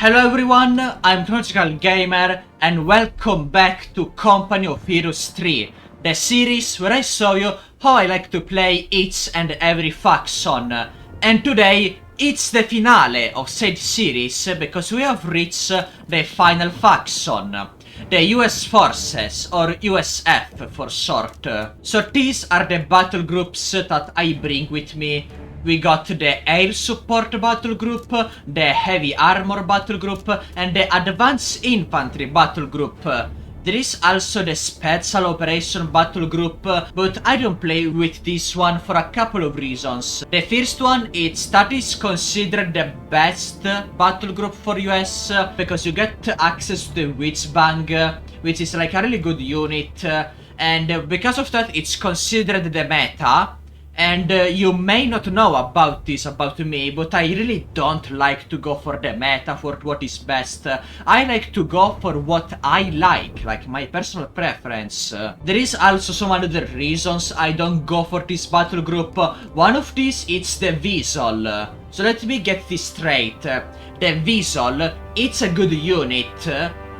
Hello everyone, I'm Coh3 and welcome back to Company of Heroes 3, the series where I show you how I like to play each and every faction. And today, it's the finale of said series because we have reached the final faction, the US Forces, or USF for short. So these are the battle groups that I bring with me. We got the air support battle group, the heavy armor battle group, and the advanced infantry battle group. There is also the special operation battle group, but I don't play with this one for a couple of reasons. The first one is that is considered the best battle group for US, because you get access to the witch bang, which is like a really good unit, and because of that it's considered the meta. And you may not know about this about me, but I really don't like to go for the meta, for what is best. I like to go for what I like my personal preference. There is also some other reasons I don't go for this battle group. One of these is the Weasel. So let me get this straight. The Weasel, it's a good unit.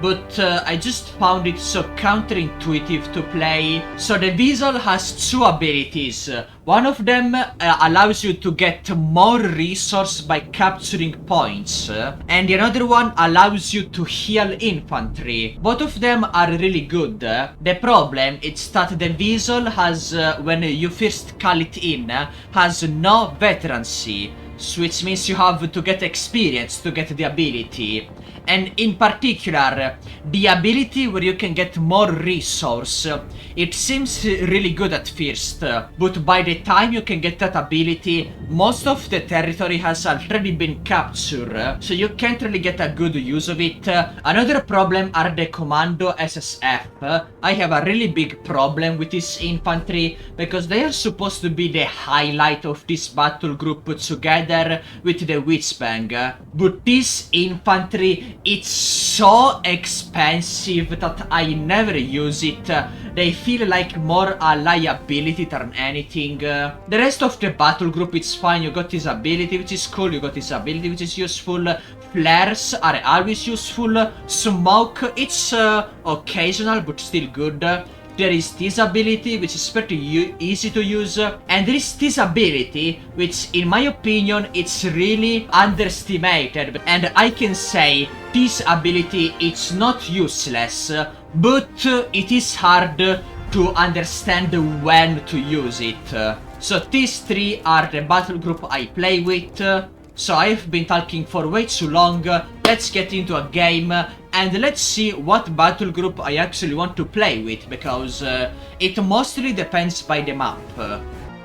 But I just found it so counterintuitive to play. So the Weasel has two abilities. One of them allows you to get more resource by capturing points. And the other one allows you to heal infantry. Both of them are really good. The problem is that the Weasel has, when you first call it in, has no veterancy. Which means you have to get experience to get the ability. And in particular, the ability where you can get more resource, it seems really good at first, but by the time you can get that ability, most of the territory has already been captured, so you can't really get a good use of it. Another problem are the Commando SSF. I have a really big problem with this infantry, because they are supposed to be the highlight of this battle group together with the Witch Bang. But this infantry, it's so expensive that I never use it. They feel like more a liability than anything. The rest of the battle group, it's fine. You got this ability, which is cool. You got this ability, which is useful. Flares are always useful. Smoke, it's occasional, but still good. There is this ability, which is pretty easy to use, and there is this ability, which in my opinion, it's really underestimated, and I can say this ability is not useless, but it is hard to understand when to use it. So these three are the battle group I play with. So I've been talking for way too long. Let's get into a game and let's see what battle group I actually want to play with, because it mostly depends by the map.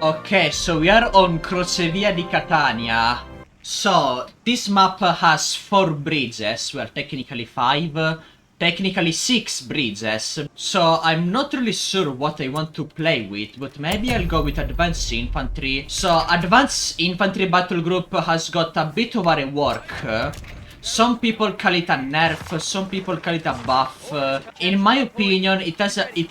Okay, so we are on Crocevia di Catania. So this map has 4 bridges, well technically 5. Technically 6 bridges, so I'm not really sure what I want to play with, but maybe I'll go with advanced infantry. So advanced infantry battle group has got a bit of a rework. Some people call it a nerf, some people call it a buff. In my opinion, it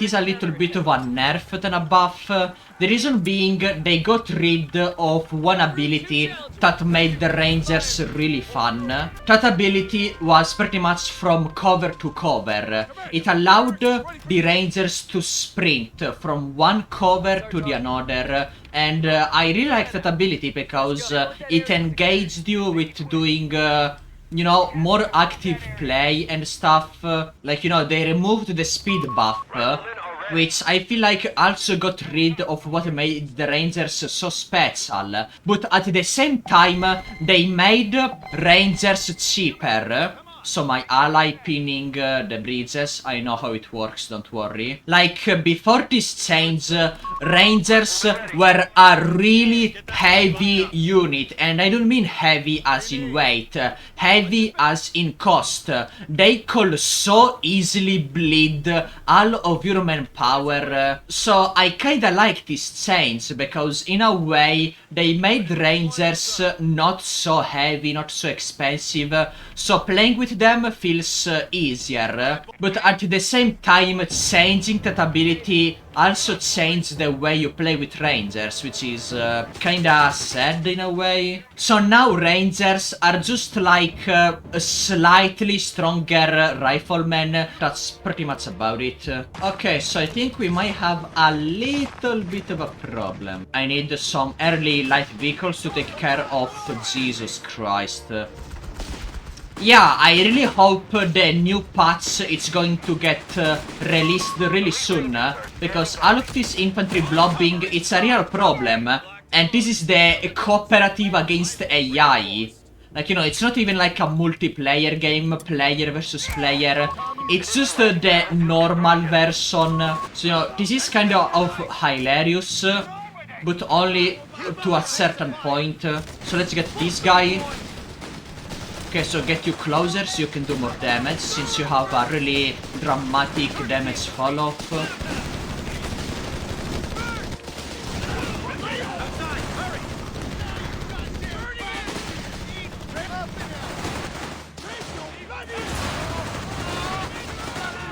is a little bit of a nerf than a buff. The reason being, they got rid of one ability that made the Rangers really fun. That ability was pretty much from cover to cover. It allowed the Rangers to sprint from one cover to the another. And I really like that ability because it engaged you with doing you know, more active play and stuff. Like, you know, they removed the speed buff, which I feel like also got rid of what made the Rangers so special. But at the same time, they made Rangers cheaper. So my ally pinning the bridges, I know how it works, don't worry. Like, before this change, Rangers were a really heavy unit. And I don't mean heavy as in weight, heavy as in cost. They could so easily bleed all of your manpower. So I kinda like this change, because in a way, they made Rangers not so heavy, not so expensive. So playing with with them feels easier, but at the same time changing that ability also changed the way you play with rangers, which is kinda sad in a way. So now rangers are just like a slightly stronger riflemen. That's pretty much about it. Okay, so I think we might have a little bit of a problem. I need some early light vehicles to take care of. Jesus Christ. Yeah, I really hope the new patch is going to get released really soon, because all of this infantry blobbing, it's a real problem, and this is the cooperative against AI. Like, you know, it's not even like a multiplayer game, player versus player, it's just the normal version. So, you know, this is kind of hilarious, but only to a certain point. So let's get this guy. Okay, so get you closer so you can do more damage, since you have a really dramatic damage fall-off.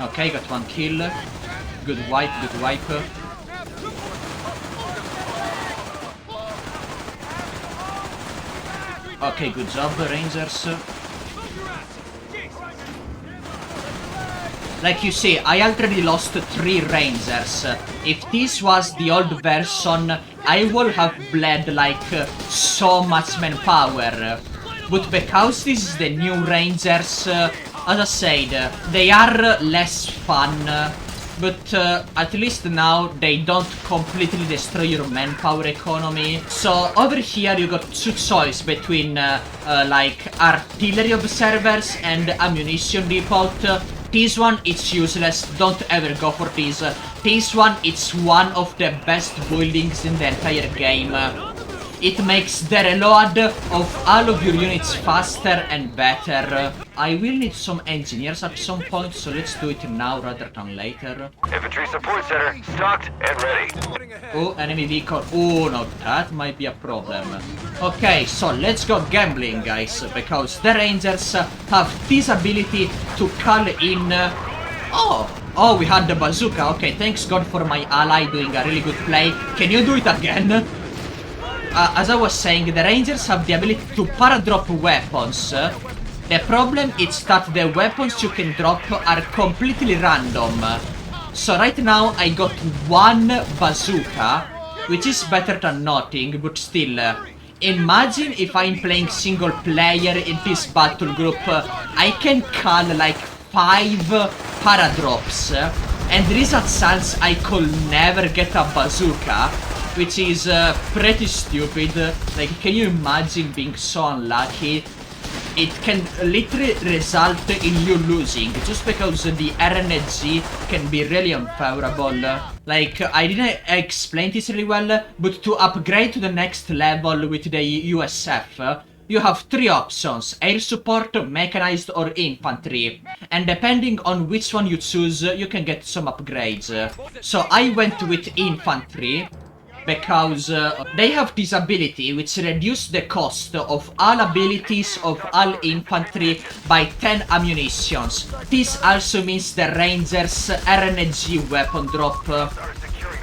Okay, got one kill. Good wipe, good wipe. Okay, good job, Rangers. Like you see, I already lost 3 Rangers. If this was the old version, I would have bled like so much manpower. But because this is the new Rangers, as I said, they are less fun. But at least now they don't completely destroy your manpower economy. So over here you got 2 choices between like artillery observers and ammunition depot. This one it's useless, don't ever go for this. This one it's one of the best buildings in the entire game. It makes the reload of all of your units faster and better. I will need some engineers at some point, so let's do it now rather than later. Infantry support center, stocked and ready. Oh, enemy vehicle. Oh, no, that might be a problem. Okay, so let's go gambling, guys, because the Rangers have this ability to call in... Oh, we had the bazooka. Okay, thanks God for my ally doing a really good play. Can you do it again? As I was saying, the Rangers have the ability to para-drop weapons. The problem is that the weapons you can drop are completely random. So right now I got 1 bazooka, which is better than nothing, but still. Imagine if I'm playing single player in this battle group, I can call like 5 para-drops, and there is a chance I could never get a bazooka, which is pretty stupid. Like, can you imagine being so unlucky? It can literally result in you losing, just because the RNG can be really unfavorable. Like, I didn't explain this really well, but to upgrade to the next level with the USF, you have 3 options: air support, mechanized, or infantry. And depending on which one you choose, you can get some upgrades. So I went with infantry, because they have this ability which reduces the cost of all abilities of all infantry by 10 ammunitions. This also means the Rangers RNG weapon drop.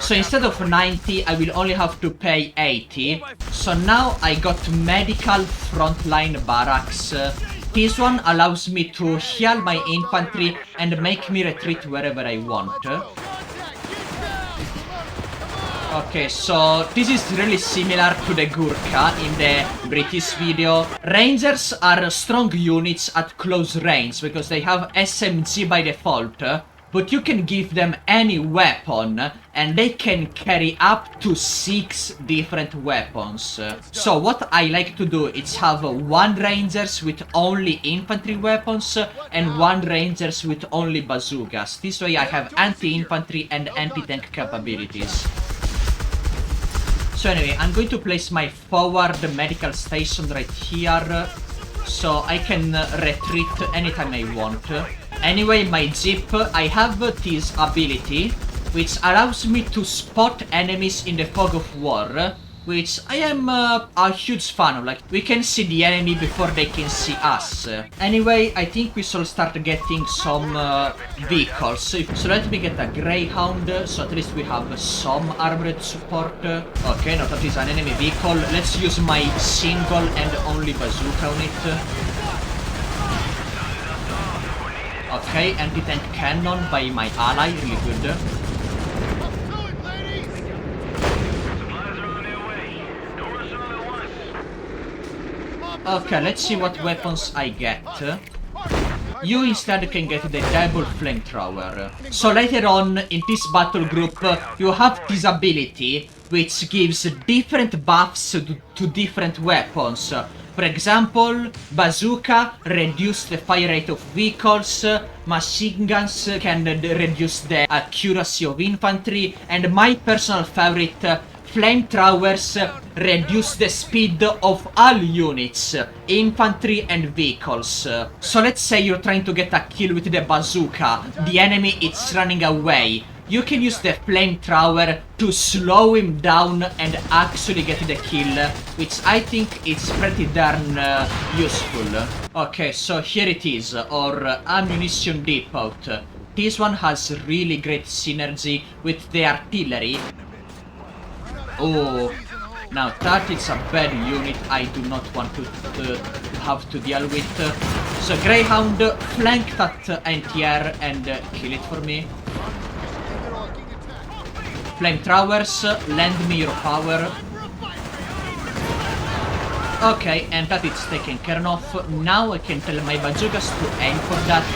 So instead of 90, I will only have to pay 80. So now I got medical frontline barracks. This one allows me to heal my infantry and make me retreat wherever I want. Okay, so this is really similar to the Gurkha in the British video. Rangers are strong units at close range because they have SMG by default, but you can give them any weapon and they can carry up to 6 different weapons. So what I like to do is have 1 Rangers with only infantry weapons and 1 Rangers with only bazookas. This way I have anti-infantry and anti-tank capabilities. So anyway, I'm going to place my forward medical station right here, so I can retreat anytime I want. Anyway, my jeep, I have this ability, which allows me to spot enemies in the fog of war, which I am a huge fan of. Like, we can see the enemy before they can see us. Anyway, I think we should start getting some vehicles. So let me get a Greyhound, so at least we have some armored support. Okay, no, that is an enemy vehicle. Let's use my single and only bazooka on it. Okay, anti-tank cannon by my ally, really good. Okay, let's see what weapons I get. You instead can get the double flamethrower. So later on in this battle group, you have this ability which gives different buffs to different weapons. For example, bazooka reduce the fire rate of vehicles, machine guns can reduce the accuracy of infantry, and my personal favorite, flamethrowers reduce the speed of all units, infantry and vehicles. So let's say you're trying to get a kill with the bazooka, the enemy is running away. You can use the flamethrower to slow him down and actually get the kill, which I think is pretty darn useful. Okay, so here it is, our ammunition depot. This one has really great synergy with the artillery. Oh, now that is a bad unit I do not want to have to deal with. So Greyhound, flank that anti-air and kill it for me. Flamethrowers, lend me your power. Okay, and that is taken care of. Now I can tell my bazookas to aim for that,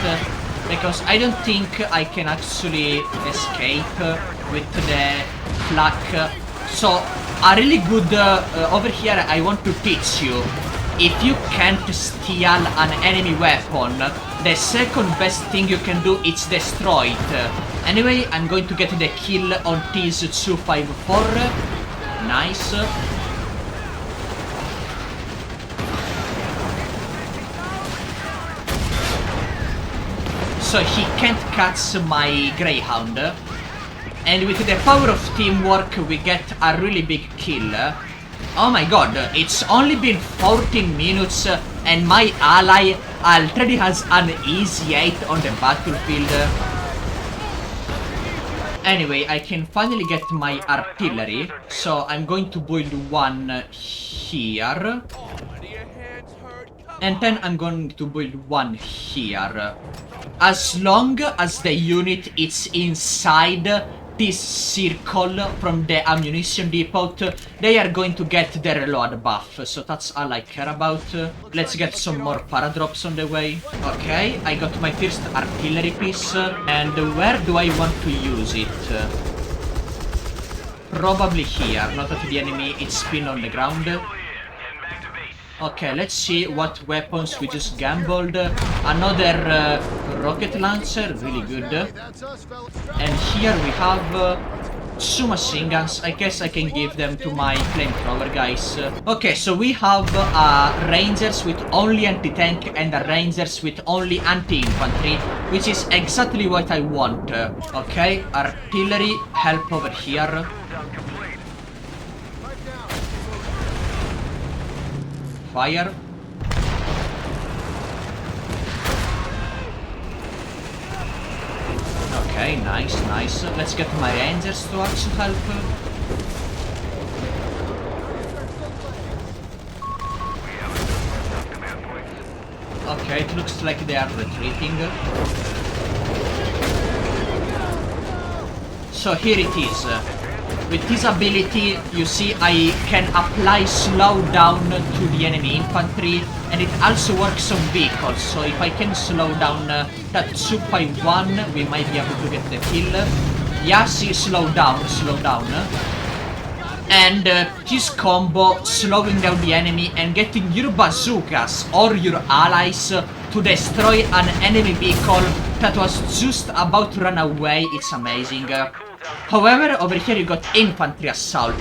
because I don't think I can actually escape with the flak. So, a really good, over here I want to teach you. If you can't steal an enemy weapon, the second best thing you can do is destroy it. Anyway, I'm going to get the kill on this 254. Nice. So he can't catch my Greyhound. And with the power of teamwork, we get a really big kill. Oh my god, it's only been 14 minutes and my ally already has an easy 8 on the battlefield. Anyway, I can finally get my artillery, so I'm going to build one here. And then I'm going to build one here. As long as the unit is inside this circle from the ammunition depot, they are going to get the reload buff, so that's all I care about. Let's get some more paradrops on the way. Okay, I got my first artillery piece, and where do I want to use it? Probably here, not that the enemy is pinned on the ground. Okay, let's see what weapons we just gambled. Another rocket launcher, really good. And here we have 2 machine guns. I guess I can give them to my flamethrower guys. Okay, so we have rangers with only anti-tank and rangers with only anti-infantry, which is exactly what I want. Okay, artillery, help over here. Fire. Okay, nice, nice. Let's get my rangers to also help. Okay, it looks like they are retreating. So here it is. With this ability, you see, I can apply slowdown to the enemy infantry, and it also works on vehicles. So if I can slow down that 2x1, we might be able to get the kill. Yeah, see, slow down. And this combo, slowing down the enemy and getting your bazookas or your allies to destroy an enemy vehicle that was just about to run away, it's amazing. However, over here you got infantry assault,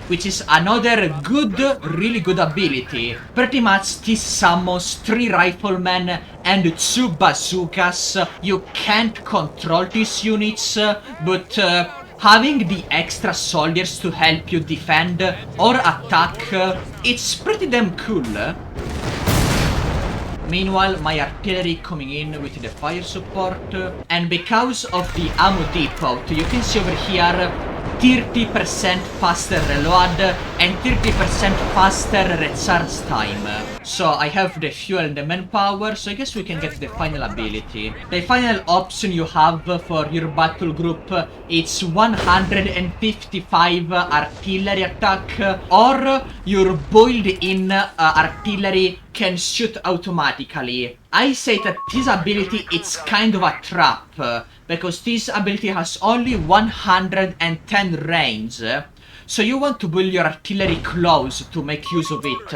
which is another good, really good ability. Pretty much this summons 3 riflemen and 2 bazookas. You can't control these units, but having the extra soldiers to help you defend or attack, it's pretty damn cool. Meanwhile, my artillery coming in with the fire support, and because of the ammo depot, you can see over here 30% faster reload and 30% faster recharge time. So I have the fuel and the manpower, so I guess we can get the final ability. The final option you have for your battle group, it's 155 artillery attack, or your boiled-in artillery can shoot automatically. I say that this ability is kind of a trap, because this ability has only 110 range, so you want to build your artillery close to make use of it.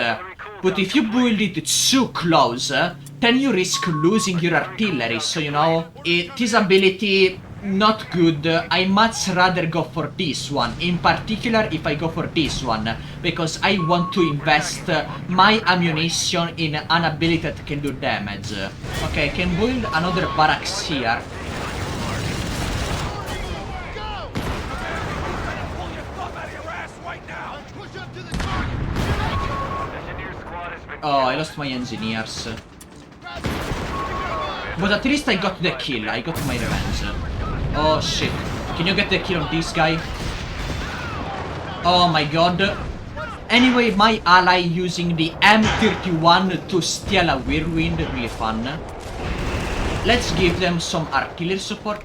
But if you build it too close, then you risk losing your artillery, so you know, this ability not good. I much rather go for this one, in particular if I go for this one, because I want to invest my ammunition in an ability that can do damage. Okay, I can build another barracks here. Oh, I lost my engineers. But at least I got the kill, I got my revenge. Oh shit. Can you get the kill on this guy? Oh my god. Anyway, my ally using the M31 to steal a whirlwind, really fun. Let's give them some artillery support.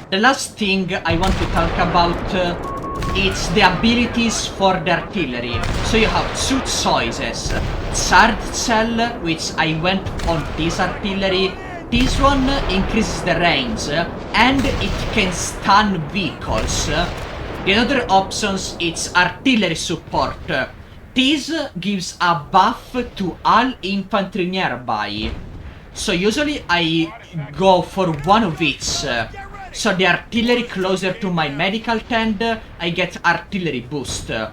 The last thing I want to talk about it's the abilities for the artillery. So you have two choices. Charge Shell, which I went on this artillery. This one increases the range and it can stun vehicles. The other options it's artillery support. This gives a buff to all infantry nearby. So usually I go for one of each. So the artillery closer to my medical tent, I get artillery boost. The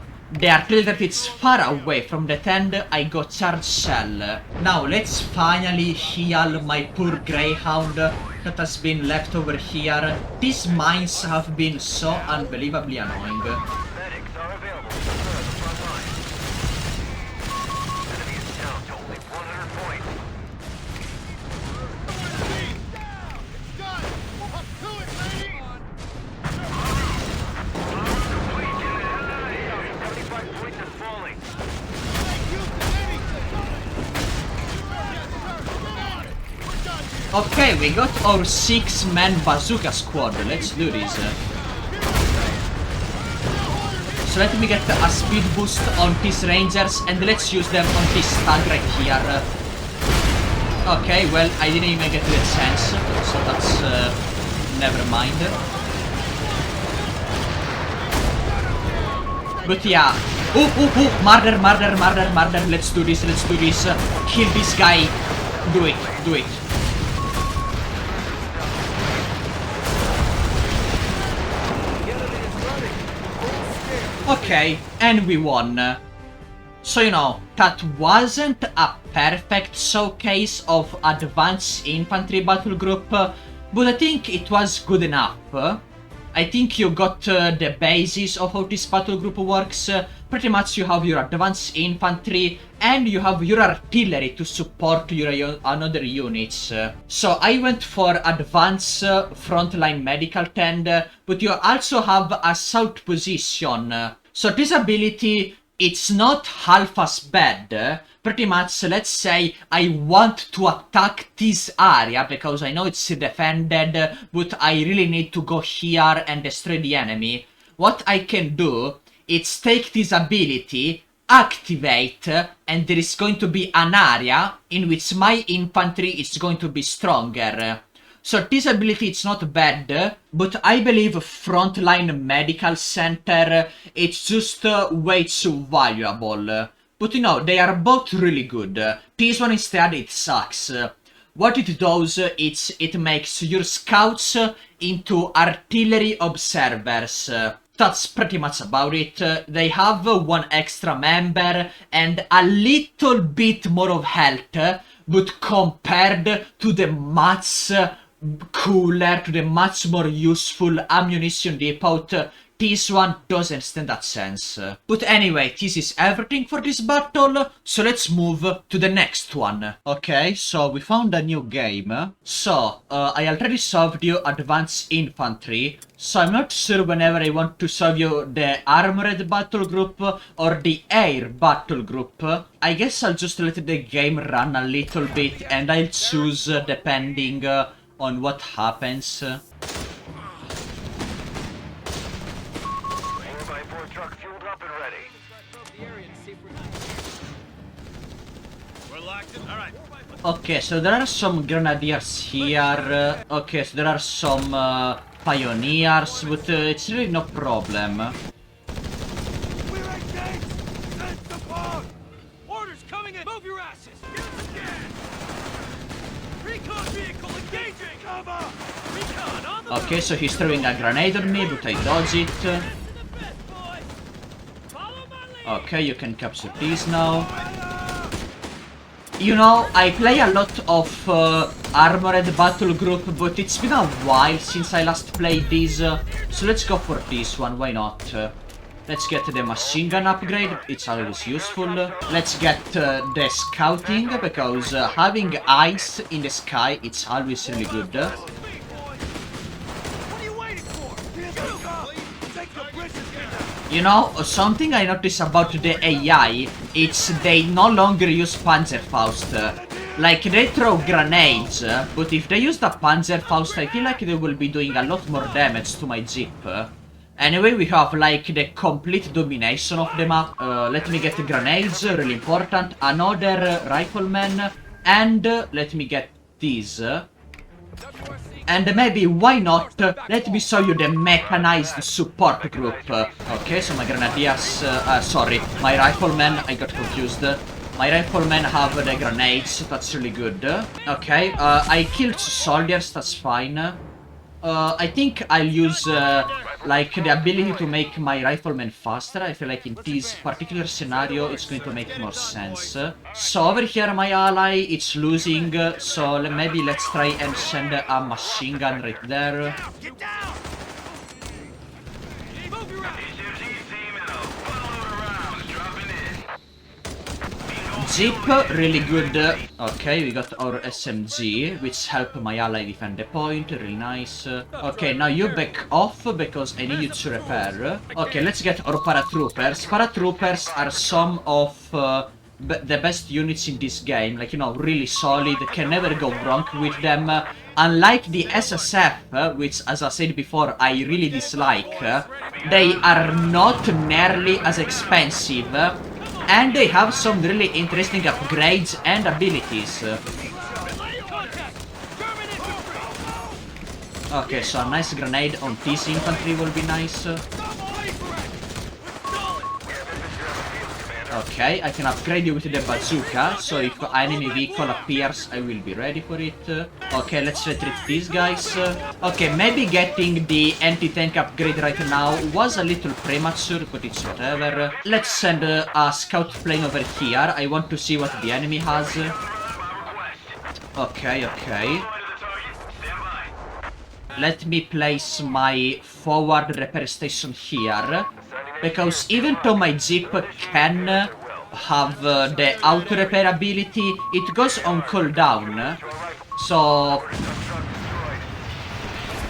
artillery that is far away from the tent, I go charge shell. Now let's finally heal my poor greyhound that has been left over here. These mines have been so unbelievably annoying. Medics are available to serve the front line. Enemy is down to only 100 points. Okay, we got our 6-man bazooka squad. Let's do this. So let me get a speed boost on these rangers and let's use them on this stag right here. Okay, well, I didn't even get the chance, so that's never mind. But yeah. Oh, murder, murder, murder, murder. Let's do this, let's do this. Kill this guy. Do it, do it. Okay, and we won. So you know, that wasn't a perfect showcase of advanced infantry battle group, but I think it was good enough. I think you got the basis of how this battle group works. Pretty much you have your advanced infantry and you have your artillery to support your another units. So I went for advanced frontline medical tent, but you also have assault position. So this ability, it's not half as bad. Pretty much, let's say I want to attack this area because I know it's defended, but I really need to go here and destroy the enemy. What I can do is take this ability, activate, and there is going to be an area in which my infantry is going to be stronger. So this ability is not bad, but I believe frontline medical center, it's just way too valuable. But you know, they are both really good. This one instead, it sucks. What it does, it makes your scouts into artillery observers. That's pretty much about it. They have one extra member and a little bit more of health, but compared to the much cooler to the much more useful ammunition depot, this one doesn't stand a chance. But anyway, this is everything for this battle, so let's move to the next one. Okay, so we found a new game. So, I already solved you Advanced Infantry, so I'm not sure whenever I want to solve you the Armored Battle Group or the Air Battle Group. I guess I'll just let the game run a little bit and I'll choose depending on what happens. 4x4 truck fueled up and ready. We're locked in. All right. Okay, so there are some grenadiers here. Okay, so there are some pioneers, but it's really no problem. We're engaged. Send support. Orders coming in. Move your asses. Give us a gas. Recon vehicle engaging. Cover. Recon on the Okay, so he's throwing a grenade on me, but I dodge it. Okay, you can capture these now. You know, I play a lot of Armored Battle Group, but it's been a while since I last played these. So let's go for this one, why not? Let's get the machine gun upgrade, it's always useful. Let's get the scouting, because having eyes in the sky, it's always really good. You know, something I noticed about the AI, it's they no longer use Panzerfaust. Like, they throw grenades, but if they use the Panzerfaust, I feel like they will be doing a lot more damage to my Jeep. Anyway, we have, like, the complete domination of the map. Let me get grenades, really important. Another rifleman, and let me get these. And maybe, why not, let me show you the mechanized support group. Okay, so my grenadiers, sorry, my riflemen, I got confused. My riflemen have the grenades, that's really good. Okay, I killed soldiers, that's fine. I think I'll use, like, the ability to make my riflemen faster. I feel like in this particular scenario, it's going to make more sense. So over here, my ally, it's losing, so maybe let's try and send a machine gun right there. Get down. Move your ass. Jeep, really good. Okay, we got our SMG, which help my ally defend the point, really nice. Okay, now you back off, because I need you to repair. Okay, let's get our paratroopers. Paratroopers are some of the best units in this game, like, you know, really solid, can never go wrong with them. Unlike the SSF, which, as I said before, I really dislike, they are not nearly as expensive. And they have some really interesting upgrades and abilities. Okay, so a nice grenade on this infantry will be nice. Okay, I can upgrade you with the bazooka, so if enemy vehicle appears, I will be ready for it. Okay, let's retreat these guys. Okay, maybe getting the anti-tank upgrade right now was a little premature, but it's whatever. Let's send a scout plane over here. I want to see what the enemy has. Okay, okay. Let me place my forward repair station here. Because even though my Jeep can have the auto repair ability, it goes on cooldown. So,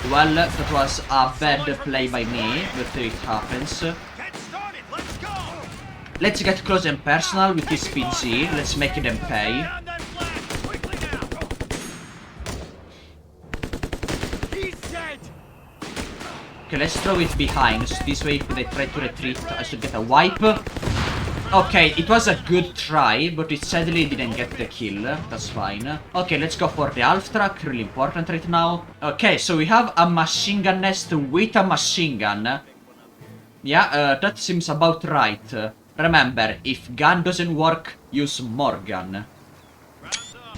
well, that was a bad play by me, but it happens. Let's get close and personal with this PG. Let's make them pay. Okay, let's throw it behind, so this way if they try to retreat, I should get a wipe. Okay, it was a good try, but it sadly didn't get the kill, that's fine. Okay, let's go for the half track, really important right now. Okay, so we have a machine gun nest with a machine gun. Yeah, that seems about right. Remember, if gun doesn't work, use more gun.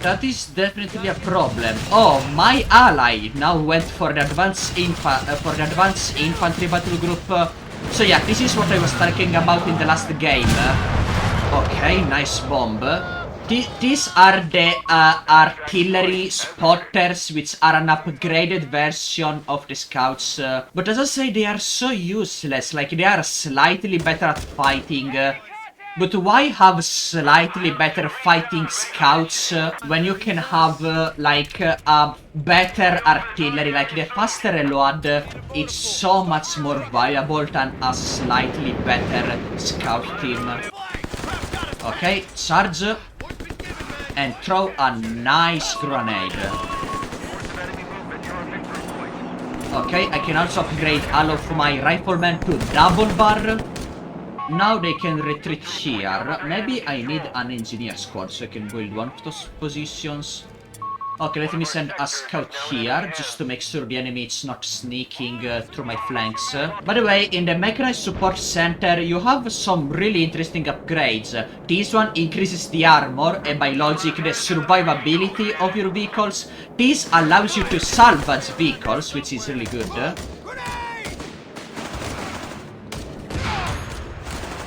That is definitely a problem. Oh, my ally now went for the advanced infantry battle group. So yeah, this is what I was talking about in the last game. Okay, nice bomb. These are the artillery spotters, which are an upgraded version of the scouts. But as I say, they are so useless. Like, they are slightly better at fighting. But why have slightly better fighting scouts when you can have like a better artillery? Like, the faster reload, it's so much more valuable than a slightly better scout team. Okay, charge and throw a nice grenade. Okay, I can also upgrade all of my riflemen to double bar. Now they can retreat here. Maybe I need an engineer squad so I can build one of those positions. Okay, let me send a scout here, just to make sure the enemy is not sneaking through my flanks. By the way, in the Mechanized Support Center, you have some really interesting upgrades. This one increases the armor, and by logic, the survivability of your vehicles. This allows you to salvage vehicles, which is really good.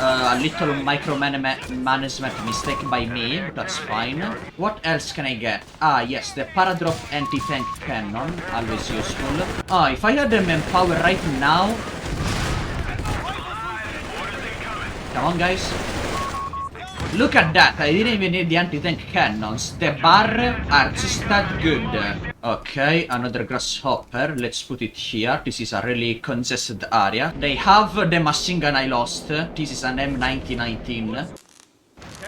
A little micromanagement mistake by me, but that's fine. What else can I get? Ah, yes, the Paradrop anti-tank cannon, always useful. Ah, if I had them in power right now... Come on, guys. Look at that, I didn't even need the anti-tank cannons. The bar are just that good. Okay, another grasshopper. Let's put it here. This is a really congested area. They have the machine gun I lost. This is an M1919.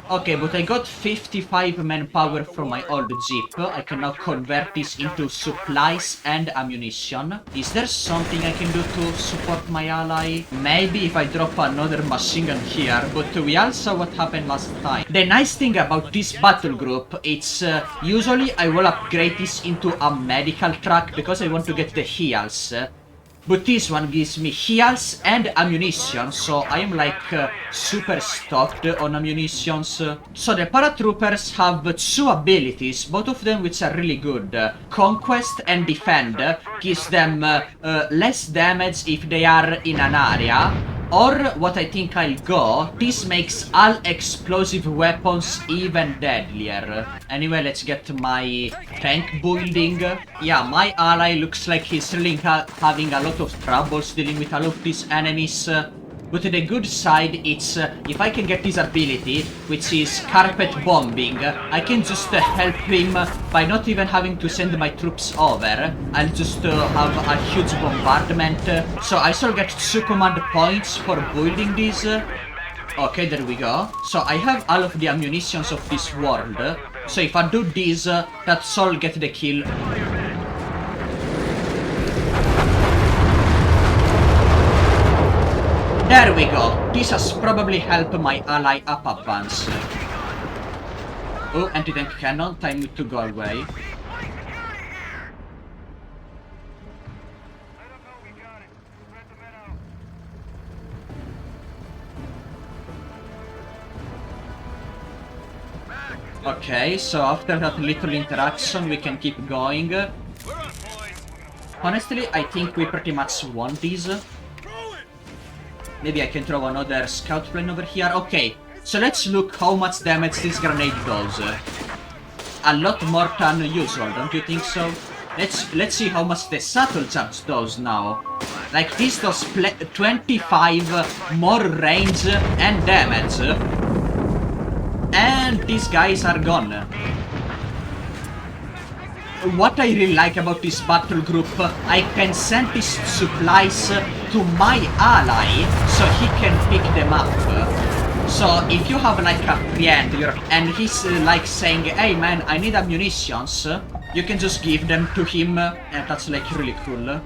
Okay, but I got 55 manpower from my old jeep. I can now convert this into supplies and ammunition. Is there something I can do to support my ally? Maybe if I drop another machine gun here, but we all saw what happened last time. The nice thing about this battle group, it's usually I will upgrade this into a medical truck because I want to get the heals. But this one gives me heals and ammunition, so I am like super stocked on ammunitions. So the paratroopers have two abilities, both of them which are really good. Conquest and Defend gives them less damage if they are in an area. Or, what I think I'll go, this makes all explosive weapons even deadlier. Anyway, let's get my tank building. Yeah, my ally looks like he's really having a lot of troubles dealing with all of these enemies. But the good side, it's if I can get this ability, which is carpet bombing, I can just help him by not even having to send my troops over. I'll just have a huge bombardment. So I still get 2 command points for building this. Okay, there we go. So I have all of the ammunitions of this world. So if I do this, that's all get the kill. There we go. This has probably helped my ally up advance. Oh, anti-tank cannon. Time to go away. Okay, so after that little interaction, we can keep going. Honestly, I think we pretty much won these. Maybe I can throw another scout plane over here. Okay, so let's look how much damage this grenade does. A lot more than usual, don't you think so? Let's see how much the shuttle charge does now. Like, this does 25 more range and damage. And these guys are gone. What I really like about this battle group, I can send these supplies to my ally so he can pick them up. So if you have like a friend and he's like saying, hey man, I need ammunitions, you can just give them to him, and that's like really cool.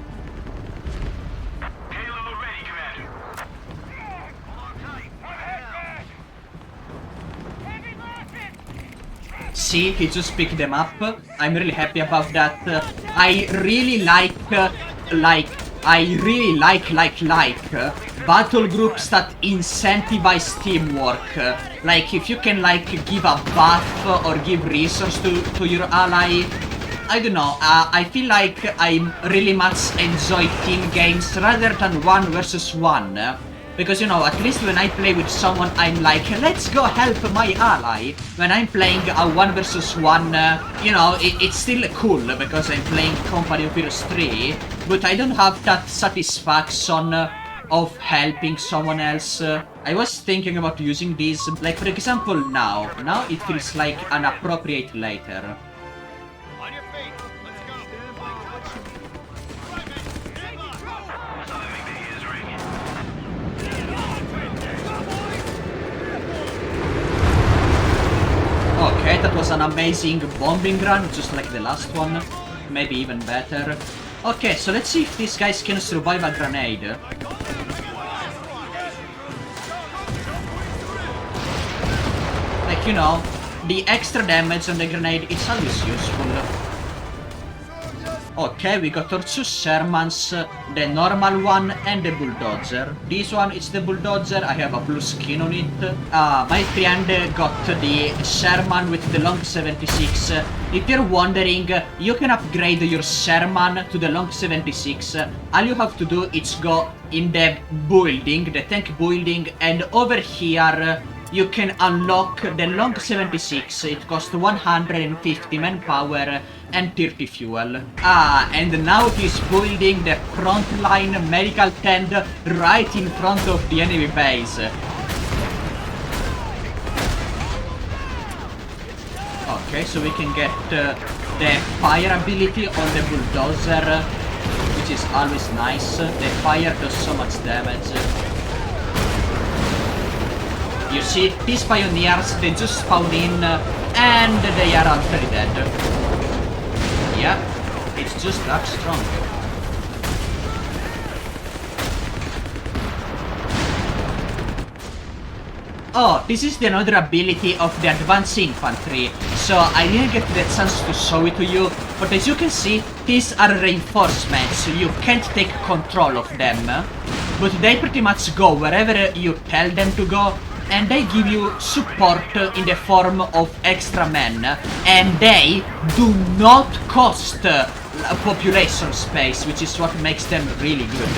See, he just picked them up. I'm really happy about that. I really like battle groups that incentivize teamwork. Like, if you can like give a buff or give reasons to your ally. I don't know, I feel like I really much enjoy team games rather than 1 versus 1. Because, you know, at least when I play with someone, I'm like, let's go help my ally. When I'm playing a 1 versus 1, you know, it's still cool because I'm playing Company of Heroes 3, but I don't have that satisfaction of helping someone else. I was thinking about using these, like for example now. Now it feels like an appropriate later. On your feet. Let's go. Okay, that was an amazing bombing run, just like the last one. Maybe even better. Okay, so let's see if these guys can survive a grenade. Like, you know, the extra damage on the grenade, it's always useful. Okay, we got our 2 Shermans, the normal one and the Bulldozer. This one is the Bulldozer, I have a blue skin on it. My friend got the Sherman with the long 76. If you're wondering, you can upgrade your Sherman to the long 76. All you have to do is go in the building, the tank building, and over here you can unlock the long 76. It costs 150 manpower and 30 fuel. And now he's building the frontline medical tent right in front of the enemy base. Okay, so we can get the fire ability on the Bulldozer, which is always nice. The fire does so much damage. You see, these pioneers, they just spawn in and they are already dead. Yeah, it's just that strong. Oh, this is the another ability of the advanced infantry, so I didn't get the chance to show it to you, but as you can see, these are reinforcements, you can't take control of them, but they pretty much go wherever you tell them to go, and they give you support in the form of extra men, and they do not cost population space, which is what makes them really good.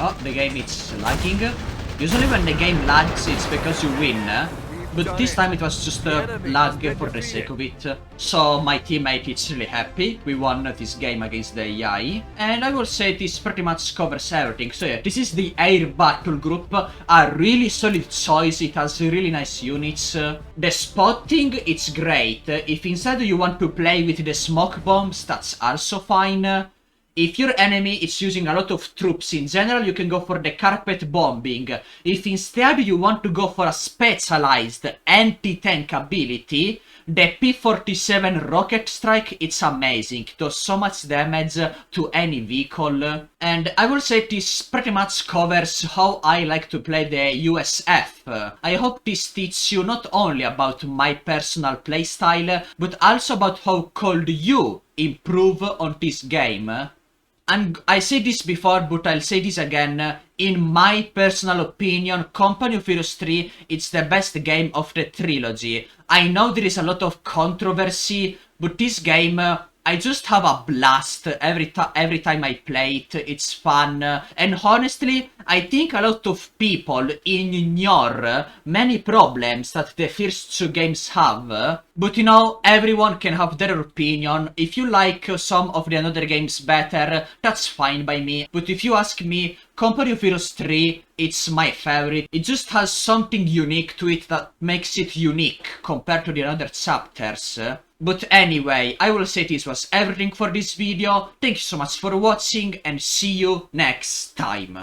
Oh, the game is lagging. Usually when the game lags, it's because you win. But this time it was just a lag for the sake of it. So my teammate is really happy. We won this game against the AI. And I will say this pretty much covers everything. So yeah, this is the air battle group. A really solid choice. It has really nice units. The spotting, it's great. If instead you want to play with the smoke bombs, that's also fine. If your enemy is using a lot of troops in general, you can go for the carpet bombing. If instead you want to go for a specialized anti-tank ability, the P-47 rocket strike, it's amazing. It does so much damage to any vehicle. And I will say this pretty much covers how I like to play the USF. I hope this teaches you not only about my personal playstyle, but also about how could you improve on this game. And I said this before, but I'll say this again. In my personal opinion, Company of Heroes 3, it's the best game of the trilogy. I know there is a lot of controversy, but this game, I just have a blast every time I play it. It's fun. And honestly, I think a lot of people ignore many problems that the first 2 games have. But you know, everyone can have their opinion. If you like some of the other games better, that's fine by me. But if you ask me, Company of Heroes 3, it's my favorite. It just has something unique to it that makes it unique compared to the other chapters. But anyway, I will say this was everything for this video. Thank you so much for watching and see you next time.